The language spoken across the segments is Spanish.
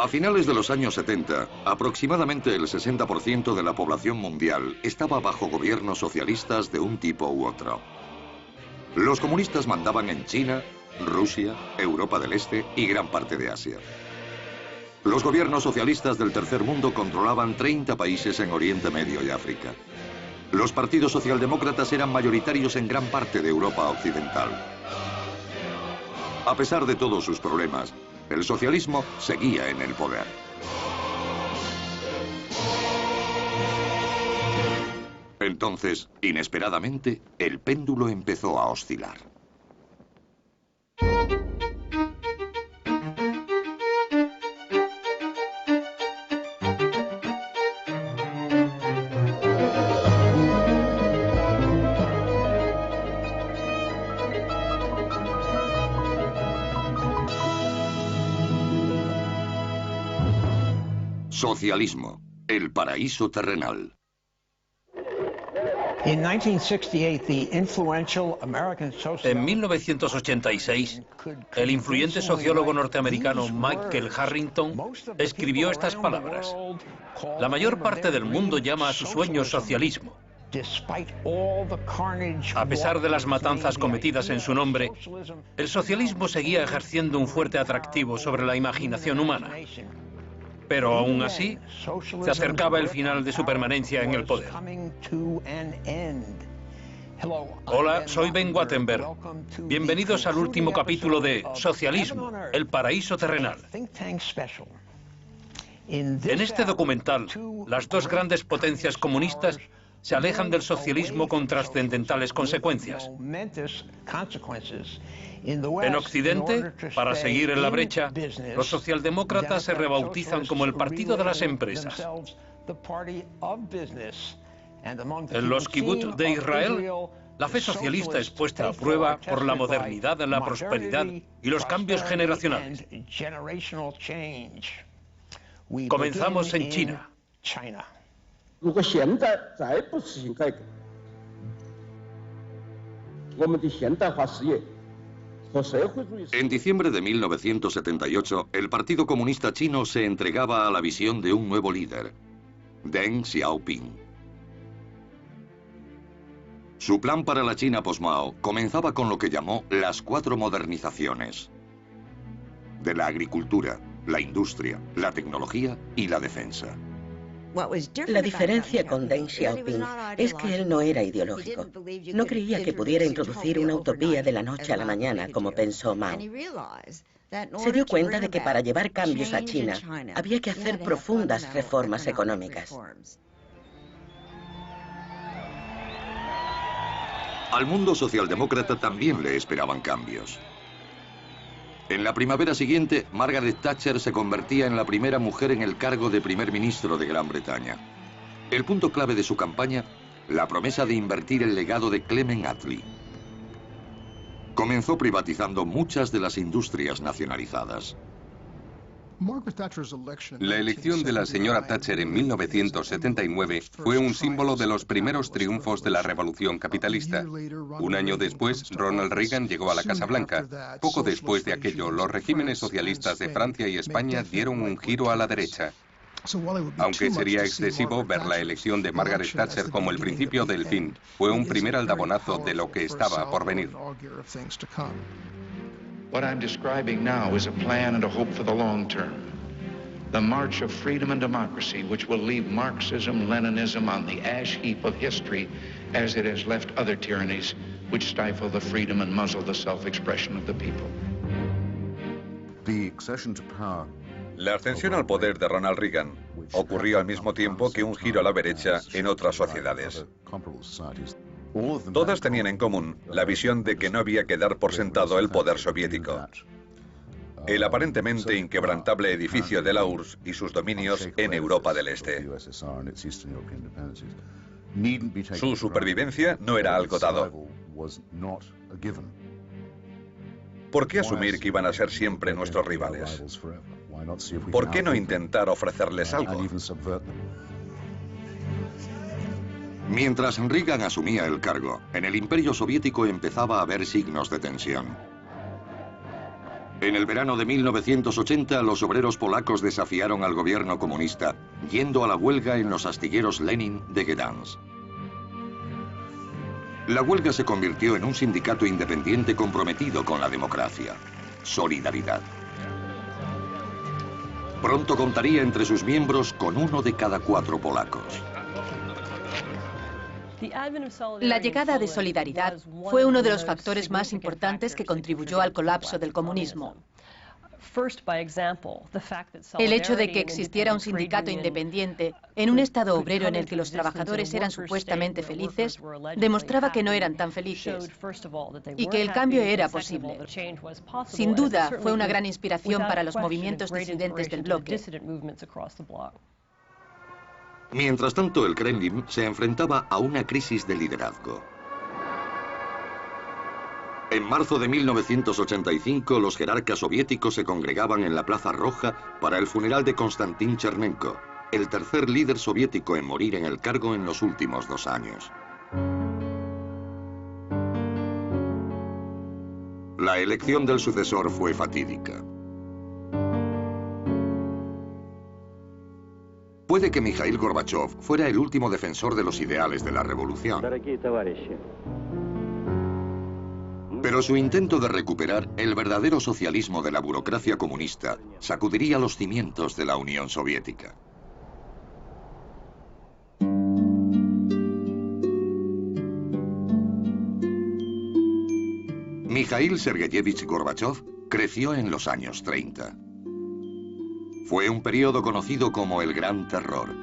A finales de los años 70, aproximadamente el 60% de la población mundial estaba bajo gobiernos socialistas de un tipo u otro. Los comunistas mandaban en China, Rusia, Europa del Este y gran parte de Asia. Los gobiernos socialistas del tercer mundo controlaban 30 países en Oriente Medio y África. Los partidos socialdemócratas eran mayoritarios en gran parte de Europa occidental. A pesar de todos sus problemas, el socialismo seguía en el poder. Entonces, inesperadamente, el péndulo empezó a oscilar. Socialismo, el paraíso terrenal. En 1986, el influyente sociólogo norteamericano Michael Harrington escribió estas palabras: la mayor parte del mundo llama a su sueño socialismo. A pesar de las matanzas cometidas en su nombre, el socialismo seguía ejerciendo un fuerte atractivo sobre la imaginación humana. Pero aún así, se acercaba el final de su permanencia en el poder. Hola, soy Ben Wattenberg. Bienvenidos al último capítulo de Socialismo, el paraíso terrenal. En este documental, las dos grandes potencias comunistas se alejan del socialismo con trascendentales consecuencias. En Occidente, para seguir en la brecha, los socialdemócratas se rebautizan como el partido de las empresas. En los kibbutz de Israel, la fe socialista es puesta a prueba por la modernidad, la prosperidad y los cambios generacionales. Comenzamos en China. En diciembre de 1978, el Partido Comunista Chino se entregaba a la visión de un nuevo líder, Deng Xiaoping. Su plan para la China post-Mao comenzaba con lo que llamó las 4 modernizaciones: de la agricultura, la industria, la tecnología y la defensa. La diferencia con Deng Xiaoping es que él no era ideológico. No creía que pudiera introducir una utopía de la noche a la mañana, como pensó Mao. Se dio cuenta de que para llevar cambios a China había que hacer profundas reformas económicas. Al mundo socialdemócrata también le esperaban cambios. En la primavera siguiente, Margaret Thatcher se convertía en la primera mujer en el cargo de primer ministro de Gran Bretaña. El punto clave de su campaña, la promesa de invertir el legado de Clement Attlee. Comenzó privatizando muchas de las industrias nacionalizadas. La elección de la señora Thatcher en 1979 fue un símbolo de los primeros triunfos de la revolución capitalista. Un año después, Ronald Reagan llegó a la Casa Blanca. Poco después de aquello, los regímenes socialistas de Francia y España dieron un giro a la derecha. Aunque sería excesivo ver la elección de Margaret Thatcher como el principio del fin, fue un primer aldabonazo de lo que estaba por venir. What I'm describing now is a plan and a hope for the long term. The march of freedom and democracy, which will leave Marxism, Leninism on the ash heap of history as it has left other tyrannies which stifle the freedom and muzzle the self-expression of the people. La ascensión al poder de Ronald Reagan ocurrió al mismo tiempo que un giro a la derecha en otras sociedades. Todas tenían en común la visión de que no había que dar por sentado el poder soviético. El aparentemente inquebrantable edificio de la URSS y sus dominios en Europa del Este. Su supervivencia no era algo dado. ¿Por qué asumir que iban a ser siempre nuestros rivales? ¿Por qué no intentar ofrecerles algo? Mientras Reagan asumía el cargo, en el Imperio Soviético empezaba a haber signos de tensión. En el verano de 1980, los obreros polacos desafiaron al gobierno comunista, yendo a la huelga en los astilleros Lenin de Gdansk. La huelga se convirtió en un sindicato independiente comprometido con la democracia. Solidaridad. Pronto contaría entre sus miembros con 1 de cada 4 polacos. La llegada de Solidaridad fue uno de los factores más importantes que contribuyó al colapso del comunismo. El hecho de que existiera un sindicato independiente en un estado obrero en el que los trabajadores eran supuestamente felices demostraba que no eran tan felices y que el cambio era posible. Sin duda, fue una gran inspiración para los movimientos disidentes del bloque. Mientras tanto, el Kremlin se enfrentaba a una crisis de liderazgo. En marzo de 1985, los jerarcas soviéticos se congregaban en la Plaza Roja para el funeral de Konstantin Chernenko, el tercer líder soviético en morir en el cargo en los últimos 2 años. La elección del sucesor fue fatídica. Puede que Mikhail Gorbachev fuera el último defensor de los ideales de la revolución. Pero su intento de recuperar el verdadero socialismo de la burocracia comunista sacudiría los cimientos de la Unión Soviética. Mikhail Sergeyevich Gorbachev creció en los años 30. Fue un periodo conocido como el Gran Terror.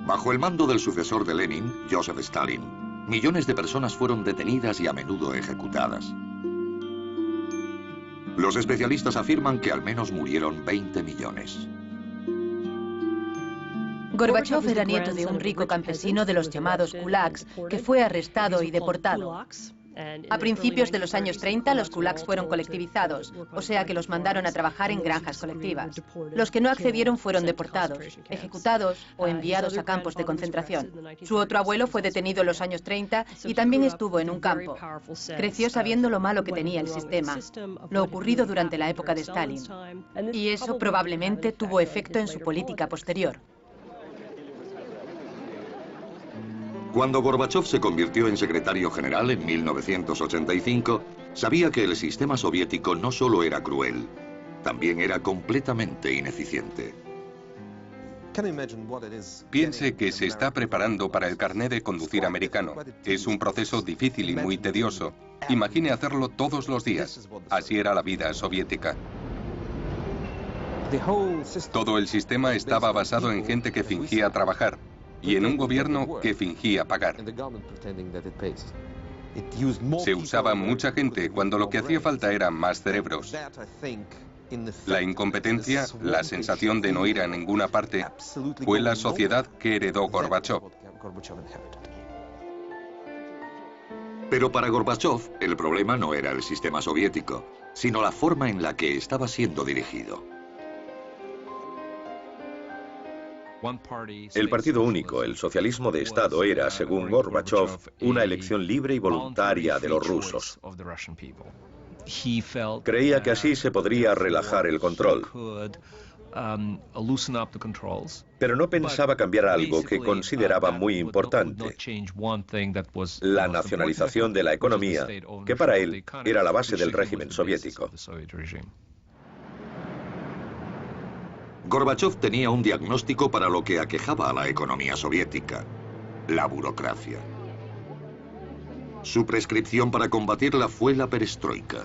Bajo el mando del sucesor de Lenin, Joseph Stalin, millones de personas fueron detenidas y a menudo ejecutadas. Los especialistas afirman que al menos murieron 20 millones. Gorbachev era nieto de un rico campesino de los llamados kulaks, que fue arrestado y deportado. A principios de los años 30, los kulaks fueron colectivizados, o sea que los mandaron a trabajar en granjas colectivas. Los que no accedieron fueron deportados, ejecutados o enviados a campos de concentración. Su otro abuelo fue detenido en los años 30 y también estuvo en un campo. Creció sabiendo lo malo que tenía el sistema, lo ocurrido durante la época de Stalin. Y eso probablemente tuvo efecto en su política posterior. Cuando Gorbachev se convirtió en secretario general en 1985, sabía que el sistema soviético no solo era cruel, también era completamente ineficiente. Piense que se está preparando para el carné de conducir americano. Es un proceso difícil y muy tedioso. Imagine hacerlo todos los días. Así era la vida soviética. Todo el sistema estaba basado en gente que fingía trabajar y en un gobierno que fingía pagar. Se usaba mucha gente cuando lo que hacía falta eran más cerebros. La incompetencia, la sensación de no ir a ninguna parte, fue la sociedad que heredó Gorbachev. Pero para Gorbachev, el problema no era el sistema soviético, sino la forma en la que estaba siendo dirigido. El partido único, el socialismo de Estado, era, según Gorbachev, una elección libre y voluntaria de los rusos. Creía que así se podría relajar el control. Pero no pensaba cambiar algo que consideraba muy importante: la nacionalización de la economía, que para él era la base del régimen soviético. Gorbachev tenía un diagnóstico para lo que aquejaba a la economía soviética: la burocracia. Su prescripción para combatirla fue la perestroika.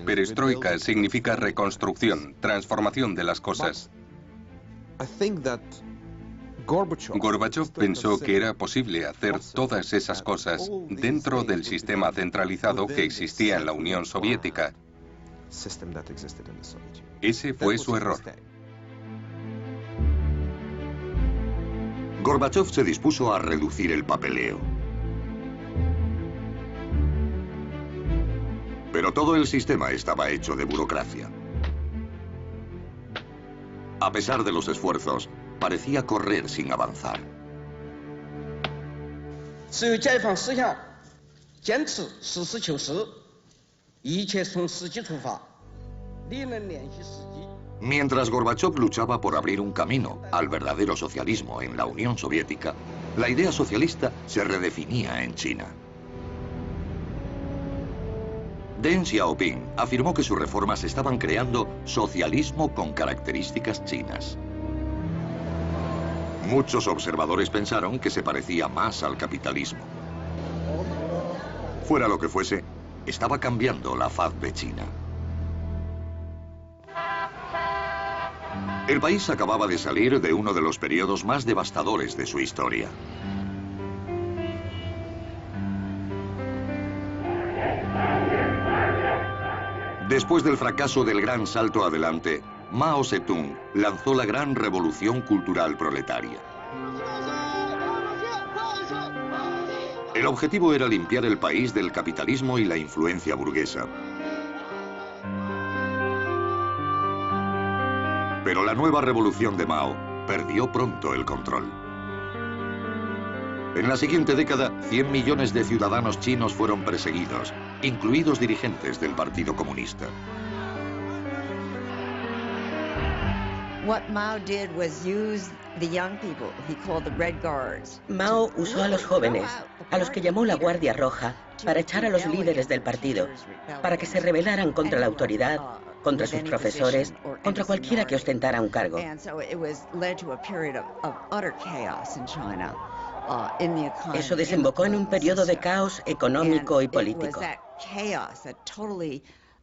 Perestroika significa reconstrucción, transformación de las cosas. Gorbachev pensó que era posible hacer todas esas cosas dentro del sistema centralizado que existía en la Unión Soviética. Ese fue su error. Gorbachev se dispuso a reducir el papeleo. Pero todo el sistema estaba hecho de burocracia. A pesar de los esfuerzos, parecía correr sin avanzar. Mientras Gorbachov luchaba por abrir un camino al verdadero socialismo en la Unión Soviética, la idea socialista se redefinía en China. Deng Xiaoping afirmó que sus reformas estaban creando socialismo con características chinas. Muchos observadores pensaron que se parecía más al capitalismo. Fuera lo que fuese, estaba cambiando la faz de China. El país acababa de salir de uno de los periodos más devastadores de su historia. Después del fracaso del gran salto adelante, Mao Zedong lanzó la gran revolución cultural proletaria. El objetivo era limpiar el país del capitalismo y la influencia burguesa. Pero la nueva revolución de Mao perdió pronto el control. En la siguiente década, 100 millones de ciudadanos chinos fueron perseguidos, incluidos dirigentes del Partido Comunista. Mao usó a los jóvenes, a los que llamó la Guardia Roja, para echar a los líderes del partido, para que se rebelaran contra la autoridad, contra sus profesores, contra cualquiera que ostentara un cargo. Eso desembocó en un periodo de caos económico y político.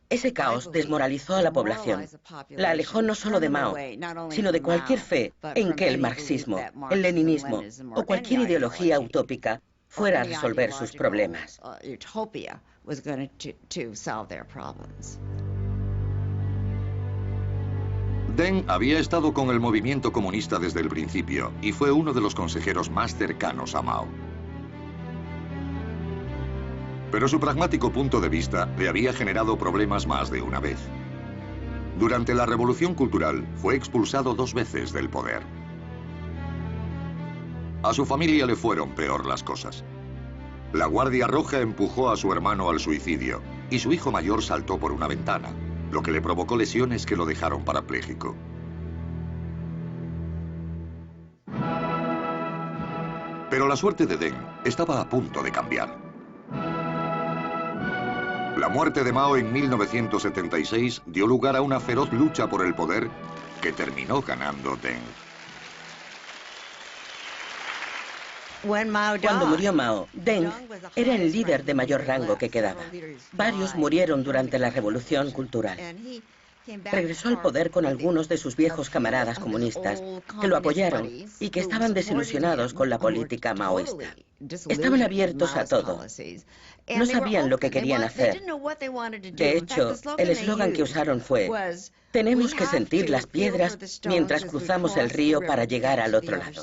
Ese caos desmoralizó a la población. La alejó no solo de Mao, sino de cualquier fe en que el marxismo, el leninismo o cualquier ideología utópica fuera a resolver sus problemas. Deng había estado con el movimiento comunista desde el principio y fue uno de los consejeros más cercanos a Mao. Pero su pragmático punto de vista le había generado problemas más de una vez. Durante la Revolución Cultural fue expulsado 2 veces del poder. A su familia le fueron peor las cosas. La Guardia Roja empujó a su hermano al suicidio y su hijo mayor saltó por una ventana, lo que le provocó lesiones que lo dejaron parapléjico. Pero la suerte de Deng estaba a punto de cambiar. La muerte de Mao en 1976 dio lugar a una feroz lucha por el poder que terminó ganando Deng. Cuando murió Mao, Deng era el líder de mayor rango que quedaba. Varios murieron durante la Revolución Cultural. Regresó al poder con algunos de sus viejos camaradas comunistas que lo apoyaron y que estaban desilusionados con la política maoísta. Estaban abiertos a todo. No sabían lo que querían hacer. De hecho, el eslogan que usaron fue: "Tenemos que sentir las piedras mientras cruzamos el río para llegar al otro lado".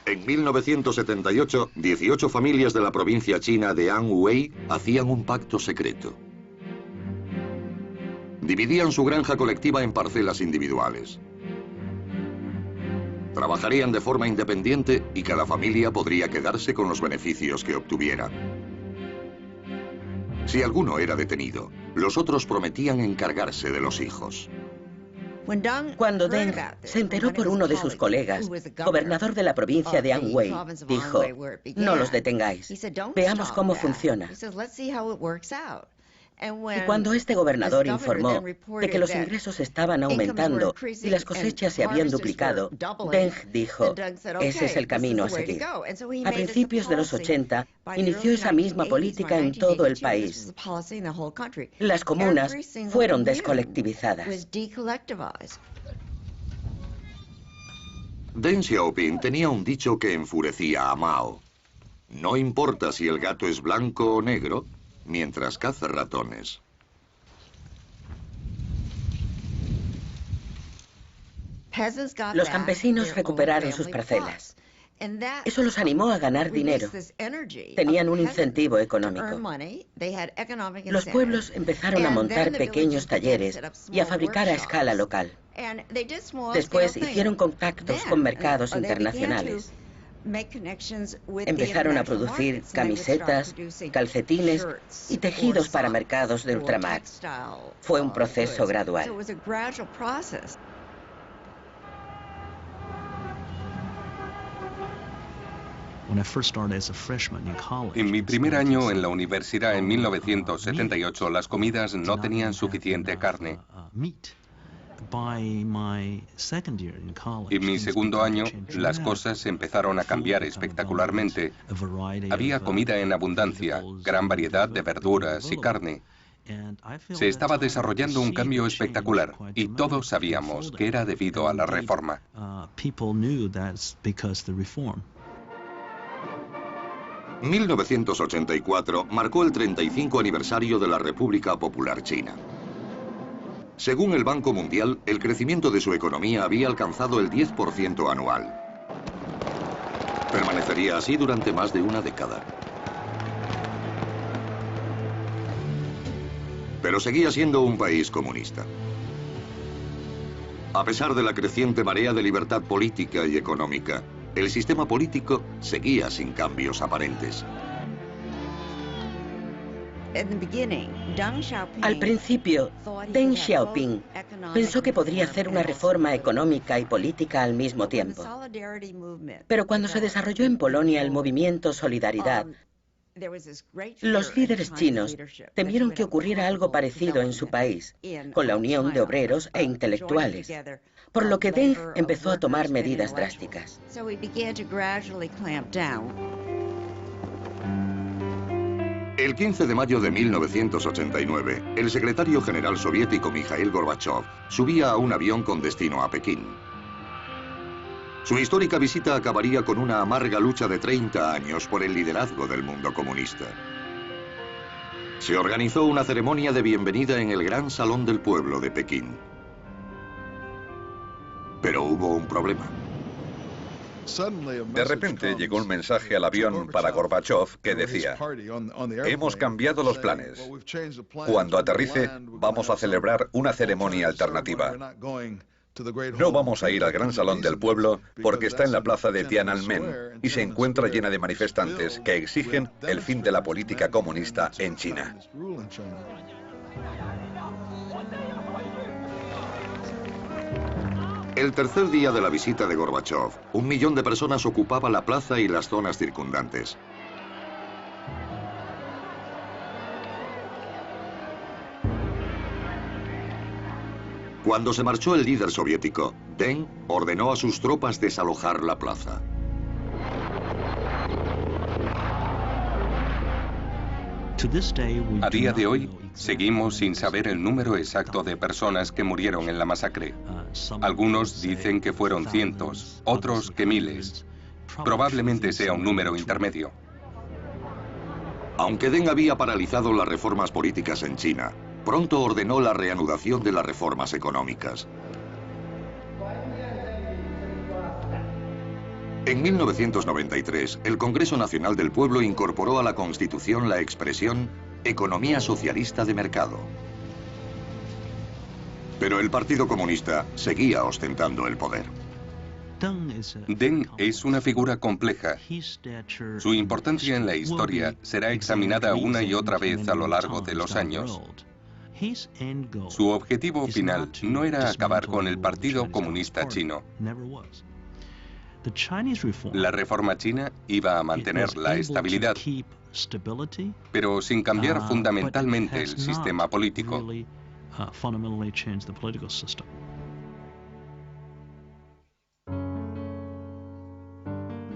En 1978, 18 familias de la provincia china de Anhui hacían un pacto secreto. Dividían su granja colectiva en parcelas individuales. Trabajarían de forma independiente y cada familia podría quedarse con los beneficios que obtuviera. Si alguno era detenido, los otros prometían encargarse de los hijos. Cuando Deng se enteró por uno de sus colegas, gobernador de la provincia de Anhui, dijo: "No los detengáis, veamos cómo funciona". Y cuando este gobernador informó de que los ingresos estaban aumentando y las cosechas se habían duplicado, Deng dijo: "Ese es el camino a seguir". A principios de los 80, inició esa misma política en todo el país. Las comunas fueron descolectivizadas. Deng Xiaoping tenía un dicho que enfurecía a Mao: "No importa si el gato es blanco o negro, mientras caza ratones". Los campesinos recuperaron sus parcelas. Eso los animó a ganar dinero. Tenían un incentivo económico. Los pueblos empezaron a montar pequeños talleres y a fabricar a escala local. Después hicieron contactos con mercados internacionales. Empezaron a producir camisetas, calcetines y tejidos para mercados de ultramar. Fue un proceso gradual. En mi primer año en la universidad en 1978, las comidas no tenían suficiente carne. En mi segundo año, las cosas empezaron a cambiar espectacularmente. Había comida en abundancia, gran variedad de verduras y carne. Se estaba desarrollando un cambio espectacular y todos sabíamos que era debido a la reforma. 1984 marcó el 35 aniversario de la República Popular China. Según el Banco Mundial, el crecimiento de su economía había alcanzado el 10% anual. Permanecería así durante más de una década. Pero seguía siendo un país comunista. A pesar de la creciente marea de libertad política y económica, el sistema político seguía sin cambios aparentes. Al principio, Deng Xiaoping pensó que podría hacer una reforma económica y política al mismo tiempo. Pero cuando se desarrolló en Polonia el movimiento Solidaridad, los líderes chinos temieron que ocurriera algo parecido en su país, con la unión de obreros e intelectuales, por lo que Deng empezó a tomar medidas drásticas. El 15 de mayo de 1989, el secretario general soviético Mikhail Gorbachev subía a un avión con destino a Pekín. Su histórica visita acabaría con una amarga lucha de 30 años por el liderazgo del mundo comunista. Se organizó una ceremonia de bienvenida en el Gran Salón del Pueblo de Pekín. Pero hubo un problema. De repente llegó un mensaje al avión para Gorbachev que decía: hemos cambiado los planes. Cuando aterrice, vamos a celebrar una ceremonia alternativa. No vamos a ir al Gran Salón del Pueblo porque está en la plaza de Tiananmen y se encuentra llena de manifestantes que exigen el fin de la política comunista en China. El tercer día de la visita de Gorbachev, 1 millón de personas ocupaba la plaza y las zonas circundantes. Cuando se marchó el líder soviético, Deng ordenó a sus tropas desalojar la plaza. A día de hoy, seguimos sin saber el número exacto de personas que murieron en la masacre. Algunos dicen que fueron cientos, otros que miles. Probablemente sea un número intermedio. Aunque Deng había paralizado las reformas políticas en China, pronto ordenó la reanudación de las reformas económicas. En 1993, el Congreso Nacional del Pueblo incorporó a la Constitución la expresión «economía socialista de mercado». Pero el Partido Comunista seguía ostentando el poder. Deng es una figura compleja. Su importancia en la historia será examinada una y otra vez a lo largo de los años. Su objetivo final no era acabar con el Partido Comunista Chino. La reforma china iba a mantener la estabilidad, pero sin cambiar fundamentalmente el sistema político.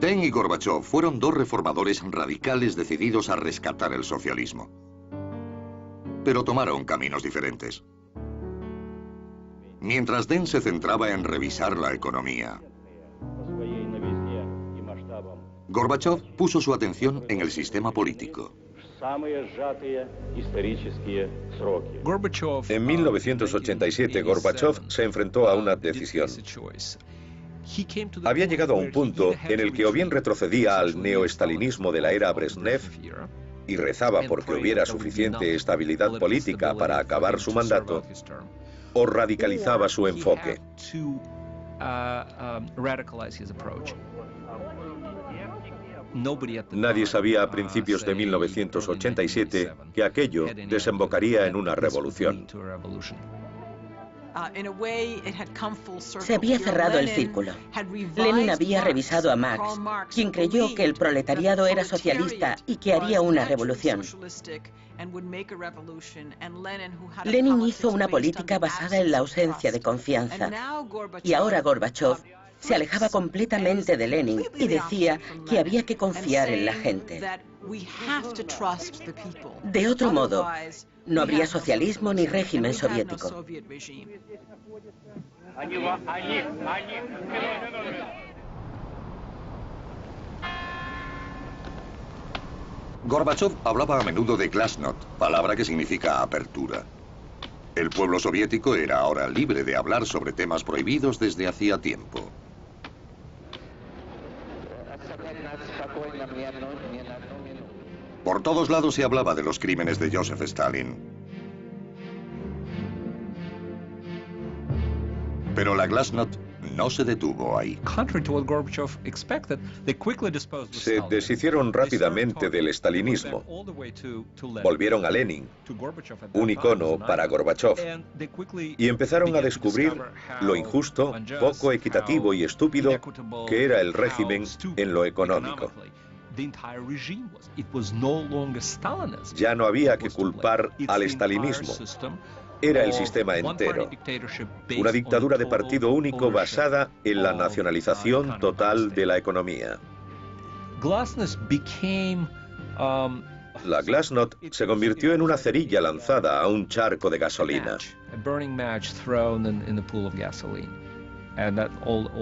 Deng y Gorbachev fueron dos reformadores radicales decididos a rescatar el socialismo. Pero tomaron caminos diferentes. Mientras Deng se centraba en revisar la economía, Gorbachev puso su atención en el sistema político. En 1987, Gorbachev se enfrentó a una decisión. Había llegado a un punto en el que o bien retrocedía al neoestalinismo de la era Brezhnev y rezaba porque hubiera suficiente estabilidad política para acabar su mandato, o radicalizaba su enfoque. Nadie sabía a principios de 1987 que aquello desembocaría en una revolución. Se había cerrado el círculo. Lenin había revisado a Marx, quien creyó que el proletariado era socialista y que haría una revolución. Lenin hizo una política basada en la ausencia de confianza. Y ahora Gorbachov se alejaba completamente de Lenin y decía que había que confiar en la gente. De otro modo, no habría socialismo ni régimen soviético. Gorbachov hablaba a menudo de glasnost, palabra que significa apertura. El pueblo soviético era ahora libre de hablar sobre temas prohibidos desde hacía tiempo. Por todos lados se hablaba de los crímenes de Joseph Stalin. Pero la glasnost no se detuvo ahí. Se deshicieron rápidamente del estalinismo. Volvieron a Lenin, un icono para Gorbachov, y empezaron a descubrir lo injusto, poco equitativo y estúpido que era el régimen en lo económico. Ya no había que culpar al estalinismo. Era el sistema entero. Una dictadura de partido único basada en la nacionalización total de la economía. La glasnost se convirtió en una cerilla lanzada a un charco de gasolina.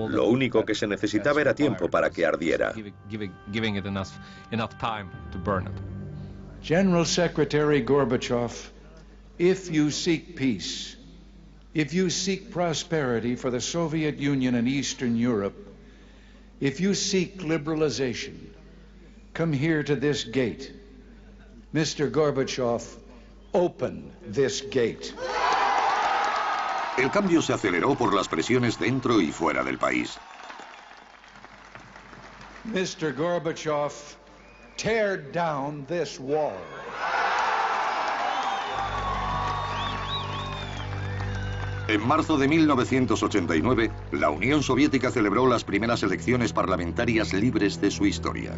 Lo único que se necesitaba era tiempo para que ardiera. General Secretary Gorbachev, if you seek peace, if you seek prosperity for the Soviet Union and Eastern Europe, if you seek liberalization, come here to this gate. Mr. Gorbachev, open this gate. El cambio se aceleró por las presiones dentro y fuera del país. Mr. Gorbachev, tear down this wall. En marzo de 1989, la Unión Soviética celebró las primeras elecciones parlamentarias libres de su historia.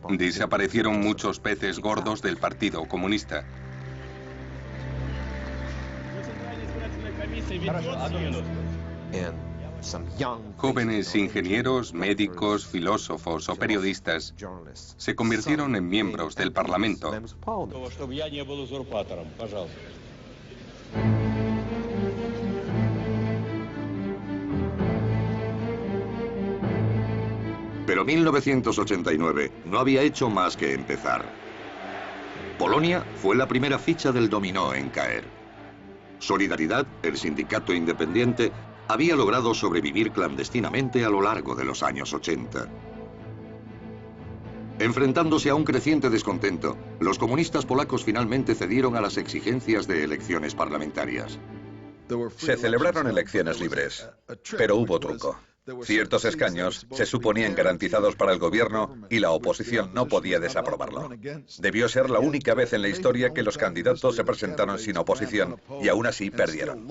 Desaparecieron muchos peces gordos del Partido Comunista. Jóvenes ingenieros, médicos, filósofos o periodistas se convirtieron en miembros del Parlamento. Pero 1989 no había hecho más que empezar. Polonia fue la primera ficha del dominó en caer. Solidaridad, el sindicato independiente, había logrado sobrevivir clandestinamente a lo largo de los años 80. Enfrentándose a un creciente descontento, los comunistas polacos finalmente cedieron a las exigencias de elecciones parlamentarias. Se celebraron elecciones libres, pero hubo truco. Ciertos escaños se suponían garantizados para el gobierno y la oposición no podía desaprobarlo. Debió ser la única vez en la historia que los candidatos se presentaron sin oposición y aún así perdieron.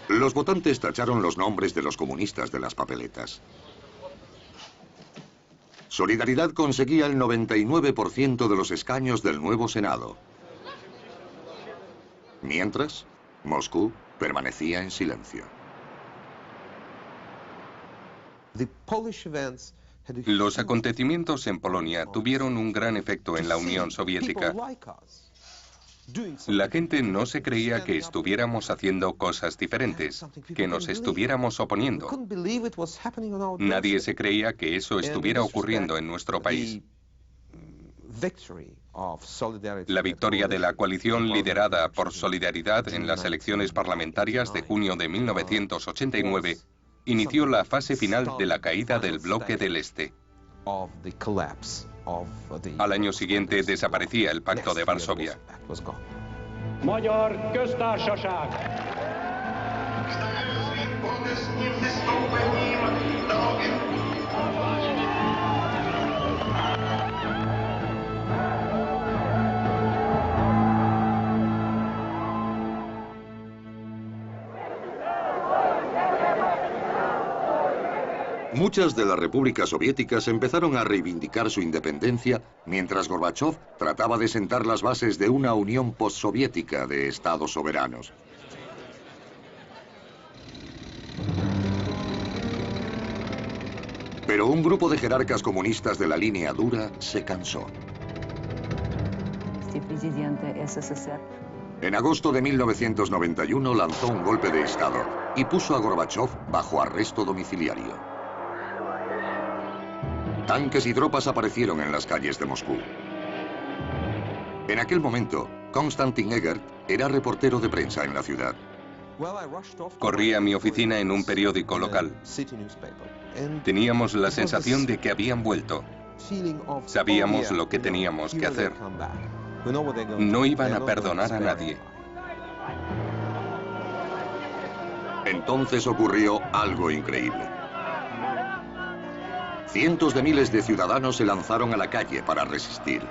Los votantes tacharon los nombres de los comunistas de las papeletas. Solidaridad conseguía el 99% de los escaños del nuevo Senado. Mientras, Moscú permanecía en silencio. Los acontecimientos en Polonia tuvieron un gran efecto en la Unión Soviética. La gente no se creía que estuviéramos haciendo cosas diferentes, que nos estuviéramos oponiendo. Nadie se creía que eso estuviera ocurriendo en nuestro país. La victoria de la coalición liderada por Solidaridad en las elecciones parlamentarias de junio de 1989 inició la fase final de la caída del bloque del Este. Al año siguiente desaparecía el Pacto de Varsovia. Muchas de las repúblicas soviéticas empezaron a reivindicar su independencia, mientras Gorbachov trataba de sentar las bases de una unión postsoviética de estados soberanos. Pero un grupo de jerarcas comunistas de la línea dura se cansó. En agosto de 1991 lanzó un golpe de Estado y puso a Gorbachov bajo arresto domiciliario. Tanques y tropas aparecieron en las calles de Moscú. En aquel momento, Konstantin Egert era reportero de prensa en la ciudad. Corrí a mi oficina en un periódico local. Teníamos la sensación de que habían vuelto. Sabíamos lo que teníamos que hacer. No iban a perdonar a nadie. Entonces ocurrió algo increíble. Cientos de miles de ciudadanos se lanzaron a la calle para resistir.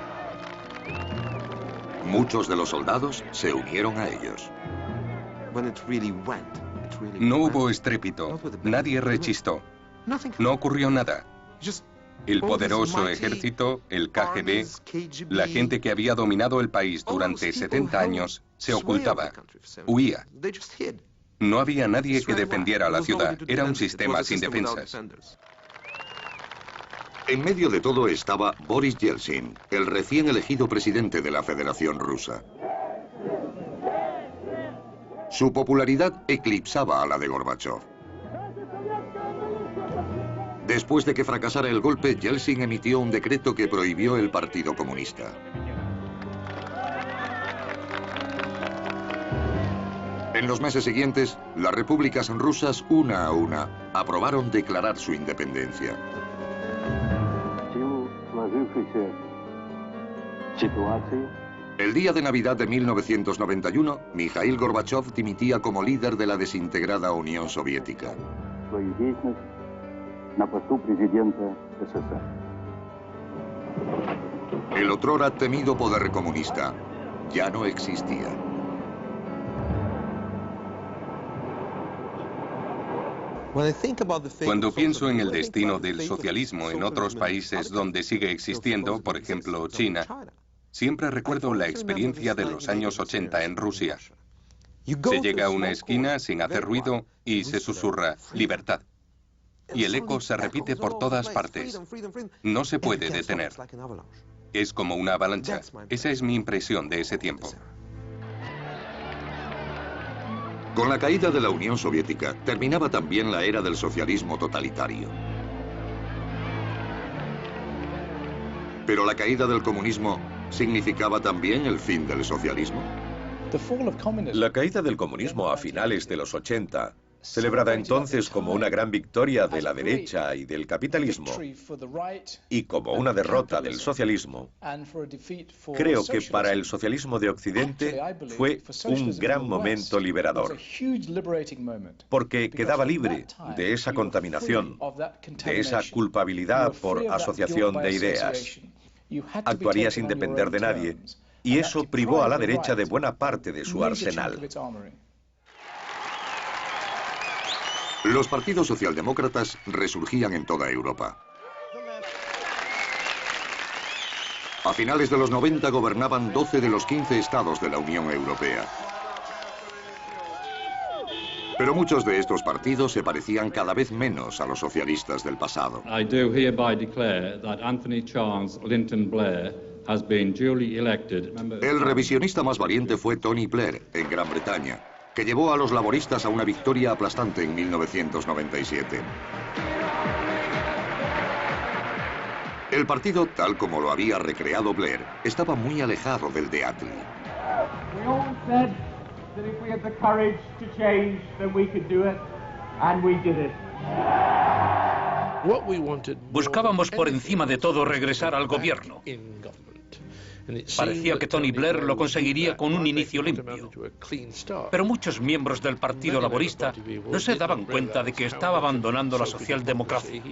Muchos de los soldados se unieron a ellos. No hubo estrépito, nadie rechistó. No ocurrió nada. El poderoso ejército, el KGB, la gente que había dominado el país durante 70 años, se ocultaba, huía. No había nadie que defendiera la ciudad, era un sistema sin defensas. En medio de todo estaba Boris Yeltsin, el recién elegido presidente de la Federación Rusa. Su popularidad eclipsaba a la de Gorbachov. Después de que fracasara el golpe, Yeltsin emitió un decreto que prohibió el Partido Comunista. En los meses siguientes, las repúblicas rusas, una a una, aprobaron declarar su independencia. El día de Navidad de 1991, Mikhail Gorbachov dimitía como líder de la desintegrada Unión Soviética. El otrora temido poder comunista ya no existía. Cuando pienso en el destino del socialismo en otros países donde sigue existiendo, por ejemplo China, siempre recuerdo la experiencia de los años 80 en Rusia. Se llega a una esquina sin hacer ruido y se susurra libertad. Y el eco se repite por todas partes. No se puede detener. Es como una avalancha. Esa es mi impresión de ese tiempo. Con la caída de la Unión Soviética, terminaba también la era del socialismo totalitario. Pero la caída del comunismo significaba también el fin del socialismo. La caída del comunismo a finales de los 80, celebrada entonces como una gran victoria de la derecha y del capitalismo, y como una derrota del socialismo, creo que para el socialismo de Occidente fue un gran momento liberador, porque quedaba libre de esa contaminación, de esa culpabilidad por asociación de ideas. Actuaría sin depender de nadie, y eso privó a la derecha de buena parte de su arsenal. Los partidos socialdemócratas resurgían en toda Europa. A finales de los 90 gobernaban 12 de los 15 estados de la Unión Europea. Pero muchos de estos partidos se parecían cada vez menos a los socialistas del pasado. I do hereby declare that Anthony Charles Linton Blair has been duly elected. El revisionista más valiente fue Tony Blair, en Gran Bretaña, que llevó a los laboristas a una victoria aplastante en 1997. El partido, tal como lo había recreado Blair, estaba muy alejado del de Attlee. Buscábamos por encima de todo regresar al gobierno. Parecía que Tony Blair lo conseguiría con un inicio limpio. Pero muchos miembros del Partido Laborista no se daban cuenta de que estaba abandonando la socialdemocracia.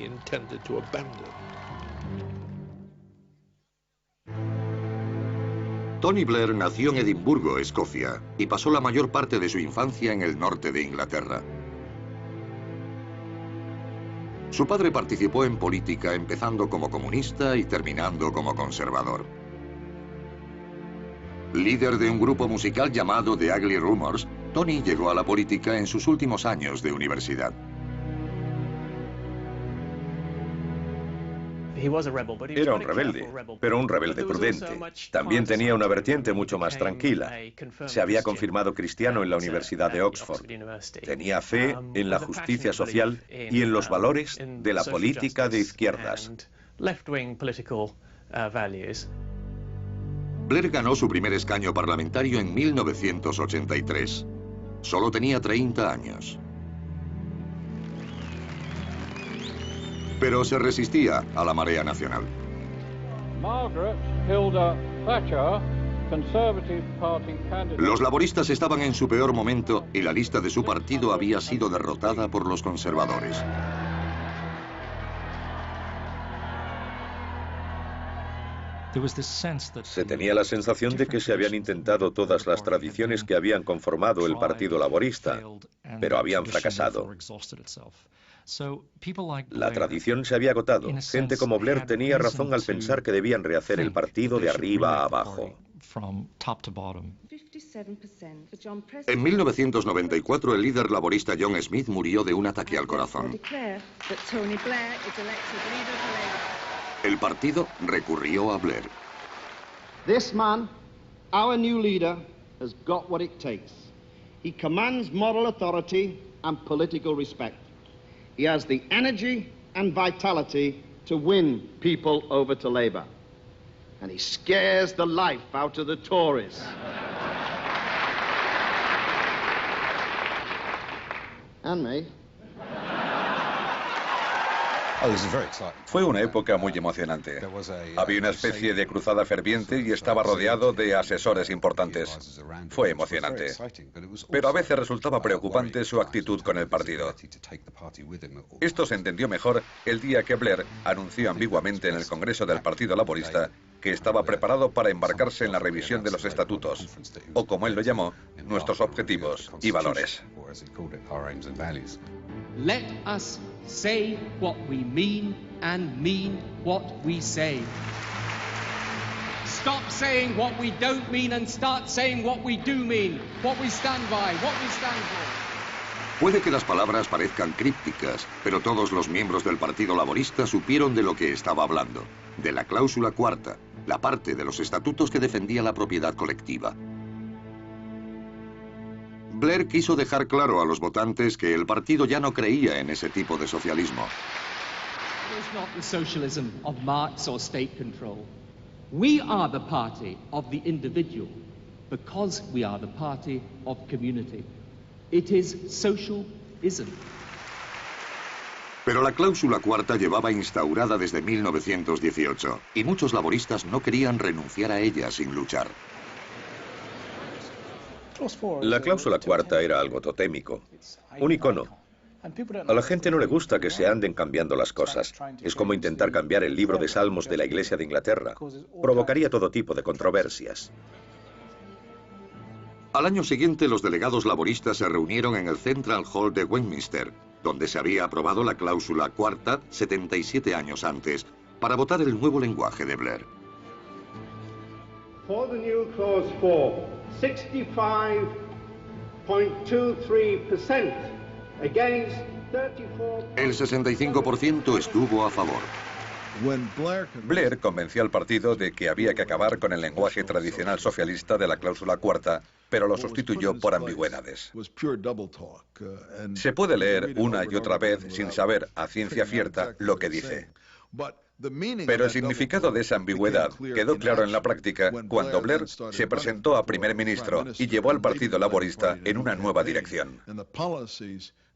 Tony Blair nació en Edimburgo, Escocia, y pasó la mayor parte de su infancia en el norte de Inglaterra. Su padre participó en política, empezando como comunista y terminando como conservador. Líder de un grupo musical llamado The Ugly Rumors, Tony llegó a la política en sus últimos años de universidad. Era un rebelde, pero un rebelde prudente. También tenía una vertiente mucho más tranquila. Se había confirmado cristiano en la Universidad de Oxford. Tenía fe en la justicia social y en los valores de la política de izquierdas. Blair ganó su primer escaño parlamentario en 1983. Solo tenía 30 años. Pero se resistía a la marea nacional. Los laboristas estaban en su peor momento y la lista de su partido había sido derrotada por los conservadores. Se tenía la sensación de que se habían intentado todas las tradiciones que habían conformado el Partido Laborista, pero habían fracasado. La tradición se había agotado. Gente como Blair tenía razón al pensar que debían rehacer el partido de arriba a abajo. En 1994, el líder laborista John Smith murió de un ataque al corazón. El partido recurrió a Blair. This man, our new leader, has got what it takes. He commands moral authority and political respect. He has the energy and vitality to win people over to Labour. And he scares the life out of the Tories. And me. Fue una época muy emocionante. Había una especie de cruzada ferviente y estaba rodeado de asesores importantes. Fue emocionante. Pero a veces resultaba preocupante su actitud con el partido. Esto se entendió mejor el día que Blair anunció ambiguamente en el Congreso del Partido Laborista que estaba preparado para embarcarse en la revisión de los estatutos, o como él lo llamó, nuestros objetivos y valores. Let us say what we mean and mean what we say. Stop saying what we don't mean and start saying what we do mean, what we stand by, what we stand for. Puede que las palabras parezcan crípticas, pero todos los miembros del Partido Laborista supieron de lo que estaba hablando, de la cláusula cuarta, la parte de los estatutos que defendía la propiedad colectiva. Blair quiso dejar claro a los votantes que el partido ya no creía en ese tipo de socialismo. It is not the socialism of Marx or state control. We are the party of the individual because we are the party of community. It is socialism. Pero la cláusula cuarta llevaba instaurada desde 1918 y muchos laboristas no querían renunciar a ella sin luchar. La cláusula cuarta era algo totémico, un icono. A la gente no le gusta que se anden cambiando las cosas. Es como intentar cambiar el libro de Salmos de la Iglesia de Inglaterra. Provocaría todo tipo de controversias. Al año siguiente, los delegados laboristas se reunieron en el Central Hall de Westminster, donde se había aprobado la cláusula cuarta 77 años antes, para votar el nuevo lenguaje de Blair. For the new clause 4, 65.23% against 34%. El 65% estuvo a favor. Blair convenció al partido de que había que acabar con el lenguaje tradicional socialista de la cláusula cuarta, pero lo sustituyó por ambigüedades. Se puede leer una y otra vez sin saber a ciencia cierta lo que dice. Pero el significado de esa ambigüedad quedó claro en la práctica cuando Blair se presentó a primer ministro y llevó al Partido Laborista en una nueva dirección.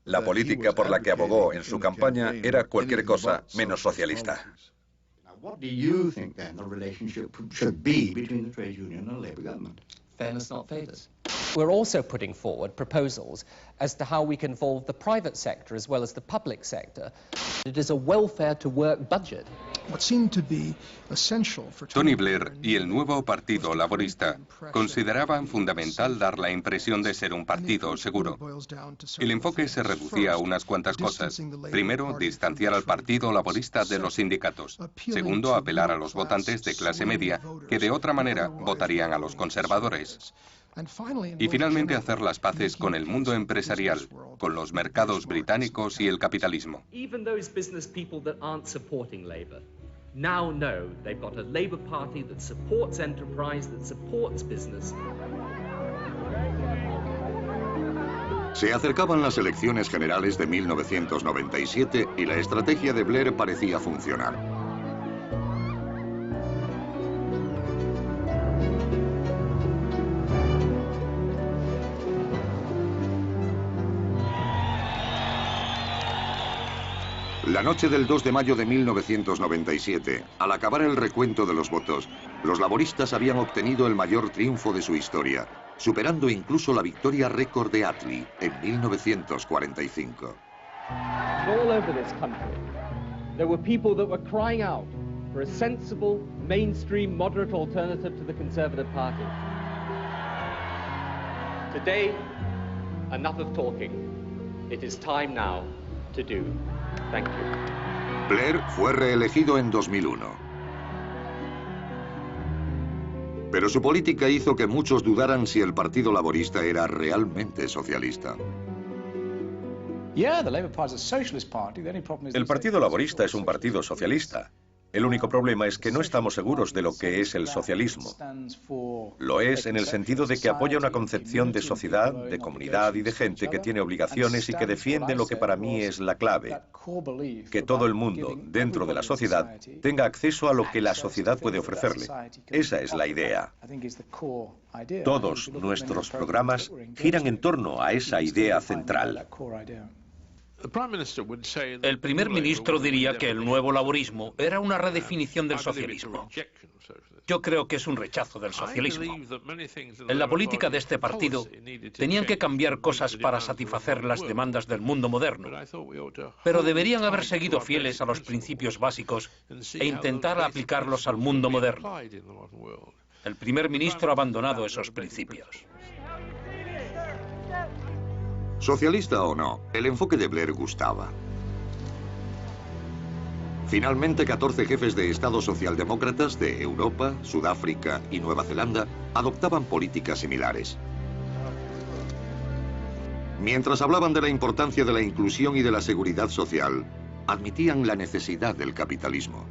La política por la que abogó en su campaña era cualquier cosa menos socialista. What do you think then the relationship should be between the trade union and the Labour government? Fairness, not favours. We're also putting forward proposals as to how we can involve the private sector as well as the public sector. It is a welfare-to-work budget. Tony Blair y el nuevo Partido Laborista consideraban fundamental dar la impresión de ser un partido seguro. El enfoque se reducía a unas cuantas cosas. Primero, distanciar al Partido Laborista de los sindicatos. Segundo, apelar a los votantes de clase media que de otra manera votarían a los conservadores. Y finalmente hacer las paces con el mundo empresarial, con los mercados británicos y el capitalismo. Now know they've got a Labour Party that supports enterprise, that supports business. Se acercaban las elecciones generales de 1997 y la estrategia de Blair parecía funcionar. La noche del 2 de mayo de 1997, al acabar el recuento de los votos, los laboristas habían obtenido el mayor triunfo de su historia, superando incluso la victoria récord de Attlee en 1945. All over this country, there were people that were crying out for a sensible, mainstream, moderate alternative to the Conservative Party. Today, enough of talking. It is time now to do. Thank you. Blair fue reelegido en 2001. Pero su política hizo que muchos dudaran si el Partido Laborista era realmente socialista. El Partido Laborista es un partido socialista. El único problema es que no estamos seguros de lo que es el socialismo. Lo es en el sentido de que apoya una concepción de sociedad, de comunidad y de gente que tiene obligaciones y que defiende lo que para mí es la clave: que todo el mundo, dentro de la sociedad, tenga acceso a lo que la sociedad puede ofrecerle. Esa es la idea. Todos nuestros programas giran en torno a esa idea central. El primer ministro diría que el nuevo laborismo era una redefinición del socialismo. Yo creo que es un rechazo del socialismo. En la política de este partido tenían que cambiar cosas para satisfacer las demandas del mundo moderno, pero deberían haber seguido fieles a los principios básicos e intentar aplicarlos al mundo moderno. El primer ministro ha abandonado esos principios. Socialista o no, el enfoque de Blair gustaba. Finalmente, 14 jefes de Estado socialdemócratas de Europa, Sudáfrica y Nueva Zelanda adoptaban políticas similares. Mientras hablaban de la importancia de la inclusión y de la seguridad social, admitían la necesidad del capitalismo.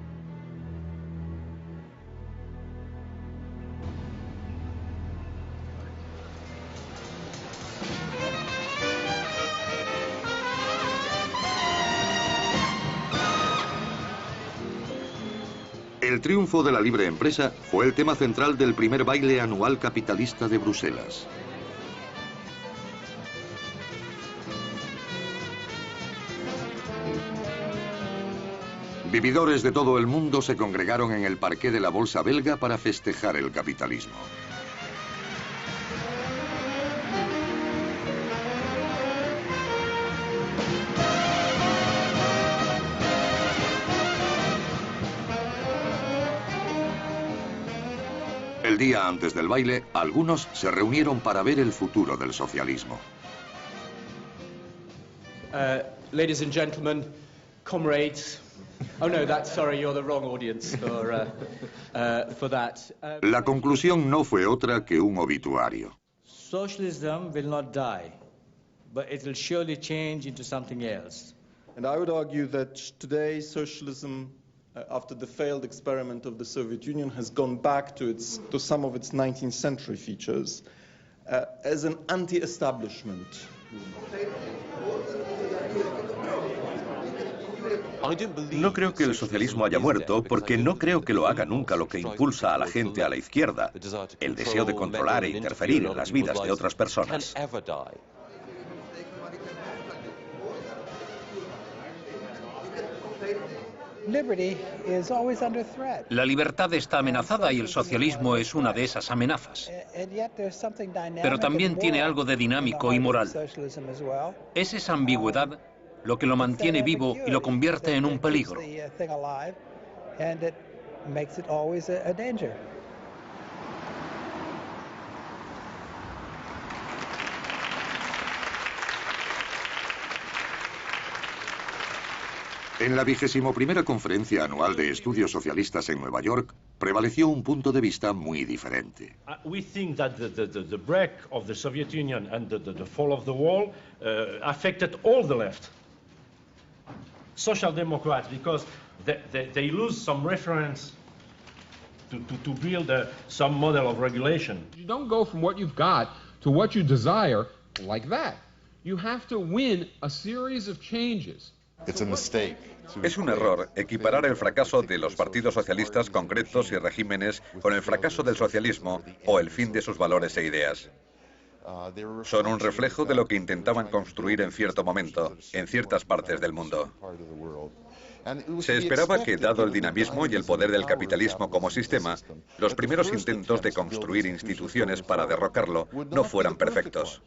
El triunfo de la libre empresa fue el tema central del primer baile anual capitalista de Bruselas. Vividores de todo el mundo se congregaron en el parqué de la Bolsa belga para festejar el capitalismo. El día antes del baile, algunos se reunieron para ver el futuro del socialismo. Ladies and gentlemen, comrades. Oh no, sorry, you're the wrong audience for that. La conclusión no fue otra que un obituario. Socialism will not die, but it will surely change into something else. And I would argue that today socialism, after the failed experiment of the Soviet Union, has gone back to some of its 19th century features as an anti-establishment. No creo que el socialismo haya muerto porque no creo que lo haga nunca lo que impulsa a la gente a la izquierda, el deseo de controlar e interferir en las vidas de otras personas. La libertad está amenazada y el socialismo es una de esas amenazas. Pero también tiene algo de dinámico y moral. Es esa ambigüedad lo que lo mantiene vivo y lo convierte en un peligro. En la 21ª Conferencia Anual de Estudios Socialistas en Nueva York, prevaleció un punto de vista muy diferente. We think that the break of the Soviet Union and the fall of the wall affected all the left. Social Democrats, because they lose some reference to build some model of regulation. You don't go from what you've got to what you desire like that. You have to win a series of changes. Es un error equiparar el fracaso de los partidos socialistas concretos y regímenes con el fracaso del socialismo o el fin de sus valores e ideas. Son un reflejo de lo que intentaban construir en cierto momento, en ciertas partes del mundo. Se esperaba que, dado el dinamismo y el poder del capitalismo como sistema, los primeros intentos de construir instituciones para derrocarlo no fueran perfectos.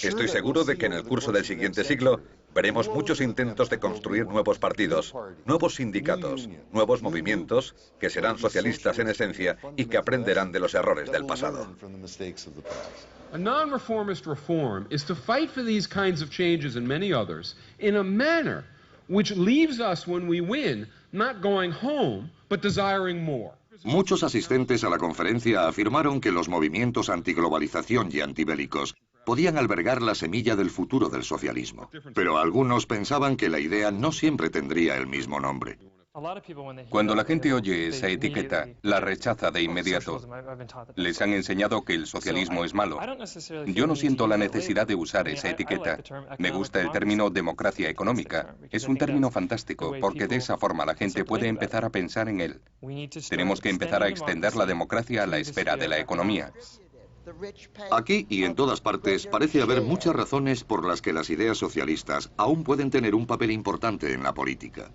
Estoy seguro de que en el curso del siguiente siglo veremos muchos intentos de construir nuevos partidos, nuevos sindicatos, nuevos movimientos que serán socialistas en esencia y que aprenderán de los errores del pasado. A non-reformist reform is to fight for these kinds of changes and many others in a manner which leaves us when we win not going home but desiring more. Muchos asistentes a la conferencia afirmaron que los movimientos antiglobalización y antibélicos podían albergar la semilla del futuro del socialismo. Pero algunos pensaban que la idea no siempre tendría el mismo nombre. Cuando la gente oye esa etiqueta, la rechaza de inmediato. Les han enseñado que el socialismo es malo. Yo no siento la necesidad de usar esa etiqueta. Me gusta el término democracia económica. Es un término fantástico, porque de esa forma la gente puede empezar a pensar en él. Tenemos que empezar a extender la democracia a la esfera de la economía. Aquí y en todas partes parece haber muchas razones por las que las ideas socialistas aún pueden tener un papel importante en la política.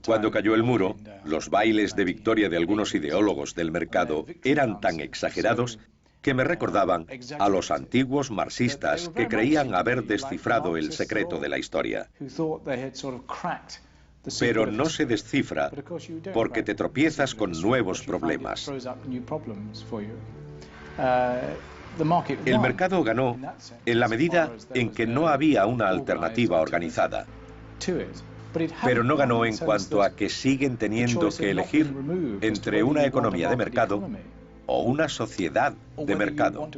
Cuando cayó el muro, los bailes de victoria de algunos ideólogos del mercado eran tan exagerados que me recordaban a los antiguos marxistas que creían haber descifrado el secreto de la historia. Pero no se descifra porque te tropiezas con nuevos problemas. El mercado ganó en la medida en que no había una alternativa organizada. Pero no ganó en cuanto a que siguen teniendo que elegir entre una economía de mercado o una sociedad de mercado.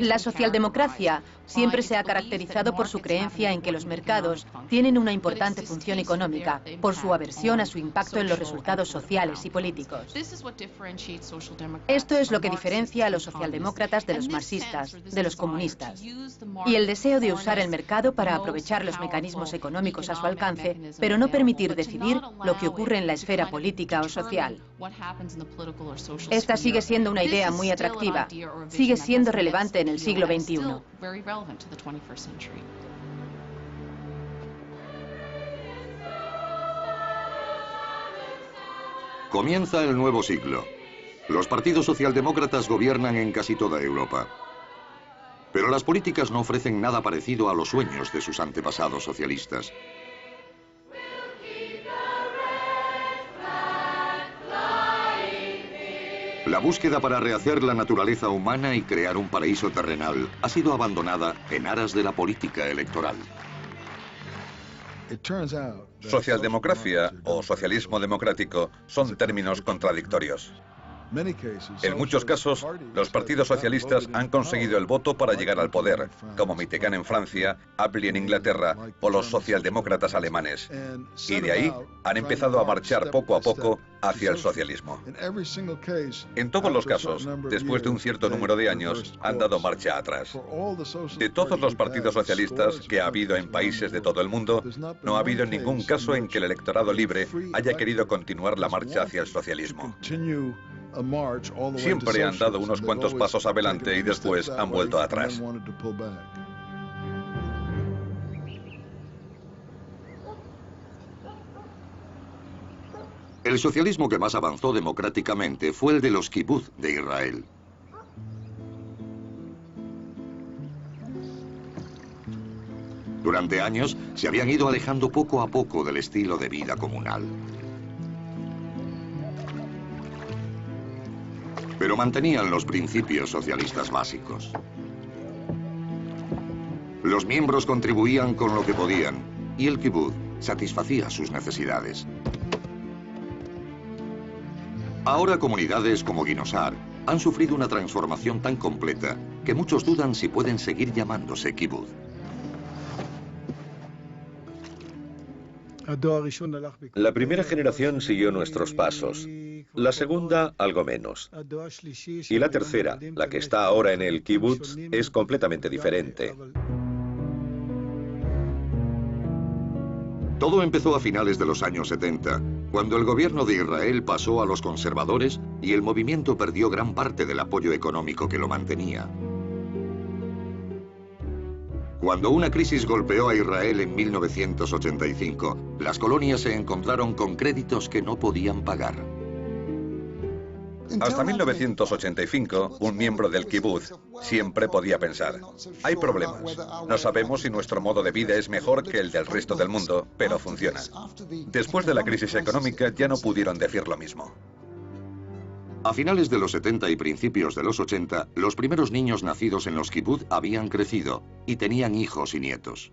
La socialdemocracia siempre se ha caracterizado por su creencia en que los mercados tienen una importante función económica, por su aversión a su impacto en los resultados sociales y políticos. Esto es lo que diferencia a los socialdemócratas de los marxistas, de los comunistas. Y el deseo de usar el mercado para aprovechar los mecanismos económicos a su alcance, pero no permitir decidir lo que ocurre en la esfera política o social. Esta sigue siendo una idea muy atractiva. Sigue siendo relevante en el siglo XXI. Comienza el nuevo siglo. Los partidos socialdemócratas gobiernan en casi toda Europa. Pero las políticas no ofrecen nada parecido a los sueños de sus antepasados socialistas. La búsqueda para rehacer la naturaleza humana y crear un paraíso terrenal ha sido abandonada en aras de la política electoral. Socialdemocracia o socialismo democrático son términos contradictorios. En muchos casos, los partidos socialistas han conseguido el voto para llegar al poder, como Mitterrand en Francia, Attlee en Inglaterra o los socialdemócratas alemanes. Y de ahí han empezado a marchar poco a poco hacia el socialismo. En todos los casos, después de un cierto número de años, han dado marcha atrás. De todos los partidos socialistas que ha habido en países de todo el mundo, no ha habido ningún caso en que el electorado libre haya querido continuar la marcha hacia el socialismo. Siempre han dado unos cuantos pasos adelante y después han vuelto atrás. El socialismo que más avanzó democráticamente fue el de los kibutz de Israel. Durante años se habían ido alejando poco a poco del estilo de vida comunal. Pero mantenían los principios socialistas básicos. Los miembros contribuían con lo que podían y el kibutz satisfacía sus necesidades. Ahora comunidades como Ginosar han sufrido una transformación tan completa que muchos dudan si pueden seguir llamándose kibutz. La primera generación siguió nuestros pasos, la segunda algo menos. Y la tercera, la que está ahora en el kibutz, es completamente diferente. Todo empezó a finales de los años 70, cuando el gobierno de Israel pasó a los conservadores y el movimiento perdió gran parte del apoyo económico que lo mantenía. Cuando una crisis golpeó a Israel en 1985, las colonias se encontraron con créditos que no podían pagar. Hasta 1985, un miembro del kibutz siempre podía pensar: hay problemas. No sabemos si nuestro modo de vida es mejor que el del resto del mundo, pero funciona. Después de la crisis económica ya no pudieron decir lo mismo. A finales de los 70 y principios de los 80, los primeros niños nacidos en los kibutz habían crecido y tenían hijos y nietos.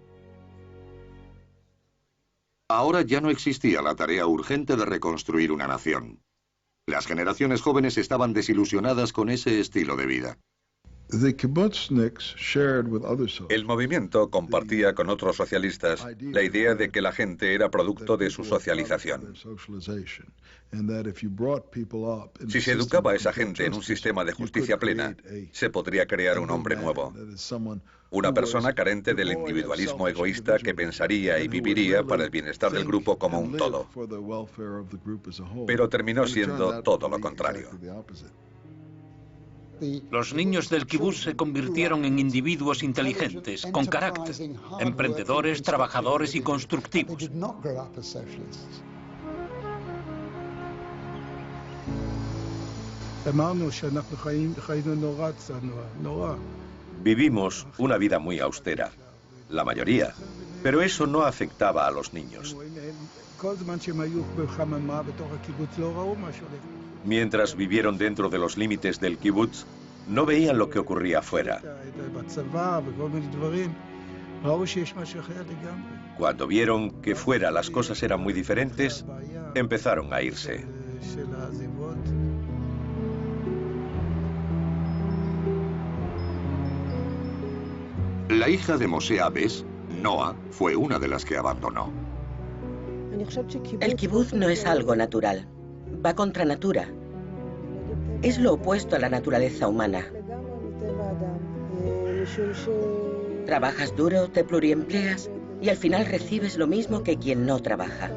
Ahora ya no existía la tarea urgente de reconstruir una nación. Las generaciones jóvenes estaban desilusionadas con ese estilo de vida. El movimiento compartía con otros socialistas la idea de que la gente era producto de su socialización. Si se educaba a esa gente en un sistema de justicia plena, se podría crear un hombre nuevo. Una persona carente del individualismo egoísta que pensaría y viviría para el bienestar del grupo como un todo. Pero terminó siendo todo lo contrario. Los niños del kibutz se convirtieron en individuos inteligentes, con carácter, emprendedores, trabajadores y constructivos. Vivimos una vida muy austera, la mayoría, pero eso no afectaba a los niños. Mientras vivieron dentro de los límites del kibutz, no veían lo que ocurría afuera. Cuando vieron que fuera las cosas eran muy diferentes, empezaron a irse. La hija de Moshe Abes, Noah, fue una de las que abandonó. El kibutz no es algo natural. Va contra natura. Es lo opuesto a la naturaleza humana. Trabajas duro, te pluriempleas y al final recibes lo mismo que quien no trabaja.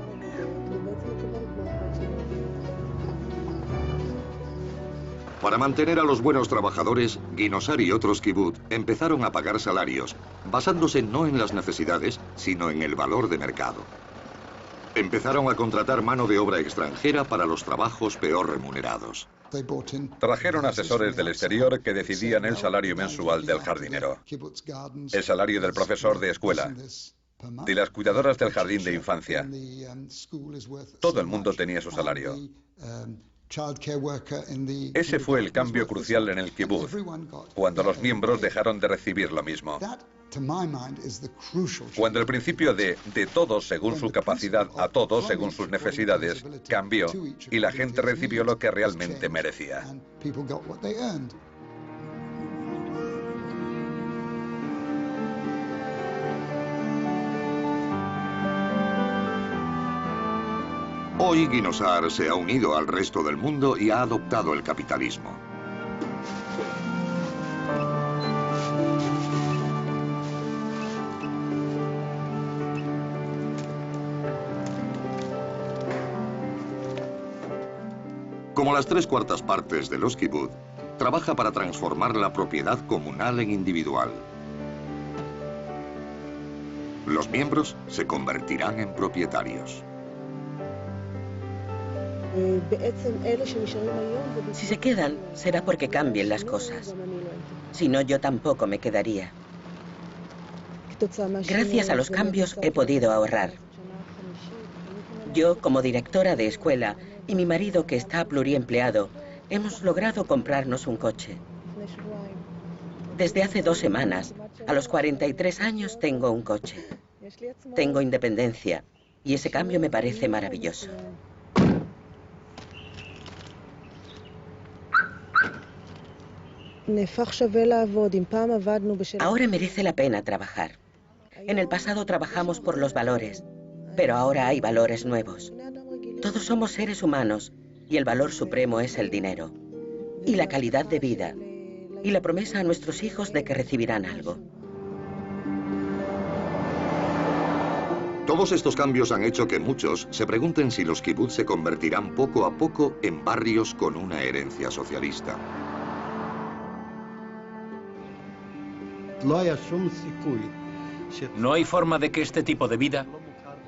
Para mantener a los buenos trabajadores, Ginosar y otros kibutz empezaron a pagar salarios, basándose no en las necesidades, sino en el valor de mercado. Empezaron a contratar mano de obra extranjera para los trabajos peor remunerados. Trajeron asesores del exterior que decidían el salario mensual del jardinero, el salario del profesor de escuela, de las cuidadoras del jardín de infancia. Todo el mundo tenía su salario. Ese fue el cambio crucial en el kibutz, cuando los miembros dejaron de recibir lo mismo. Cuando el principio de todos según su capacidad a todos según sus necesidades cambió y la gente recibió lo que realmente merecía. Hoy Ginosar se ha unido al resto del mundo y ha adoptado el capitalismo. Como las 3/4 partes de los kibbutz, trabaja para transformar la propiedad comunal en individual. Los miembros se convertirán en propietarios. Si se quedan, será porque cambien las cosas. Si no, yo tampoco me quedaría. Gracias a los cambios he podido ahorrar. Yo, como directora de escuela, y mi marido, que está pluriempleado, hemos logrado comprarnos un coche. Desde hace 2 semanas, a los 43 años, tengo un coche. Tengo independencia, y ese cambio me parece maravilloso. Ahora merece la pena trabajar. En el pasado trabajamos por los valores, pero ahora hay valores nuevos. Todos somos seres humanos y el valor supremo es el dinero, y la calidad de vida, y la promesa a nuestros hijos de que recibirán algo. Todos estos cambios han hecho que muchos se pregunten si los kibbutz se convertirán poco a poco en barrios con una herencia socialista. No hay forma de que este tipo de vida,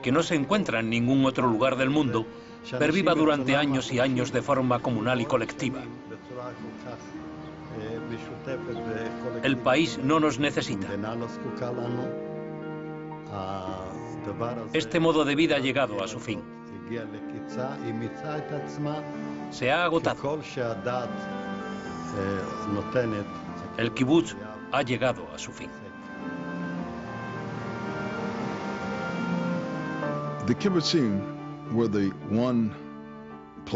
que no se encuentra en ningún otro lugar del mundo, perviva durante años y años de forma comunal y colectiva. El país no nos necesita. Este modo de vida ha llegado a su fin. Se ha agotado. El kibutz ha llegado a su fin.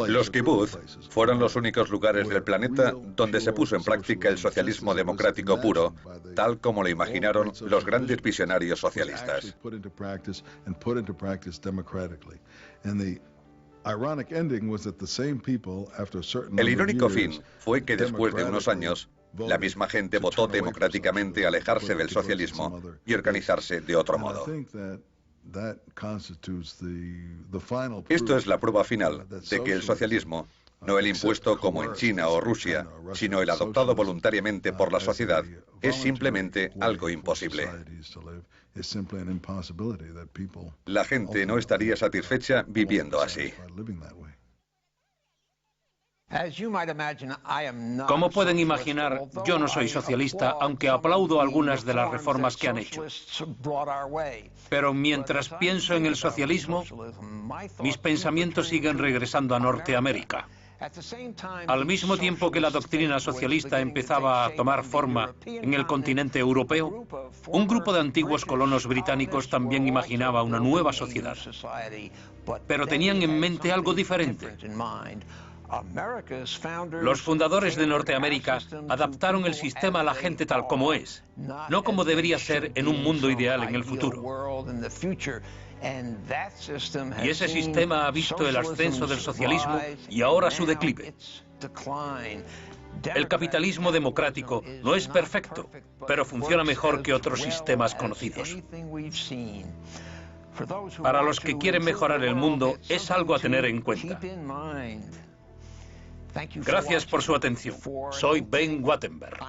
Los kibbutz fueron los únicos lugares del planeta donde se puso en práctica el socialismo democrático puro, tal como lo imaginaron los grandes visionarios socialistas. El irónico fin fue que después de unos años, la misma gente votó democráticamente alejarse del socialismo y organizarse de otro modo. Esto es la prueba final de que el socialismo, no el impuesto como en China o Rusia, sino el adoptado voluntariamente por la sociedad, es simplemente algo imposible. La gente no estaría satisfecha viviendo así. Como pueden imaginar, yo no soy socialista, aunque aplaudo algunas de las reformas que han hecho. Pero mientras pienso en el socialismo, mis pensamientos siguen regresando a Norteamérica. Al mismo tiempo que la doctrina socialista empezaba a tomar forma en el continente europeo, un grupo de antiguos colonos británicos también imaginaba una nueva sociedad. Pero tenían en mente algo diferente. Los fundadores de Norteamérica adaptaron el sistema a la gente tal como es, no como debería ser en un mundo ideal en el futuro. Y ese sistema ha visto el ascenso del socialismo y ahora su declive. El capitalismo democrático no es perfecto, pero funciona mejor que otros sistemas conocidos. Para los que quieren mejorar el mundo, es algo a tener en cuenta. Gracias por su atención. Soy Ben Wattenberg.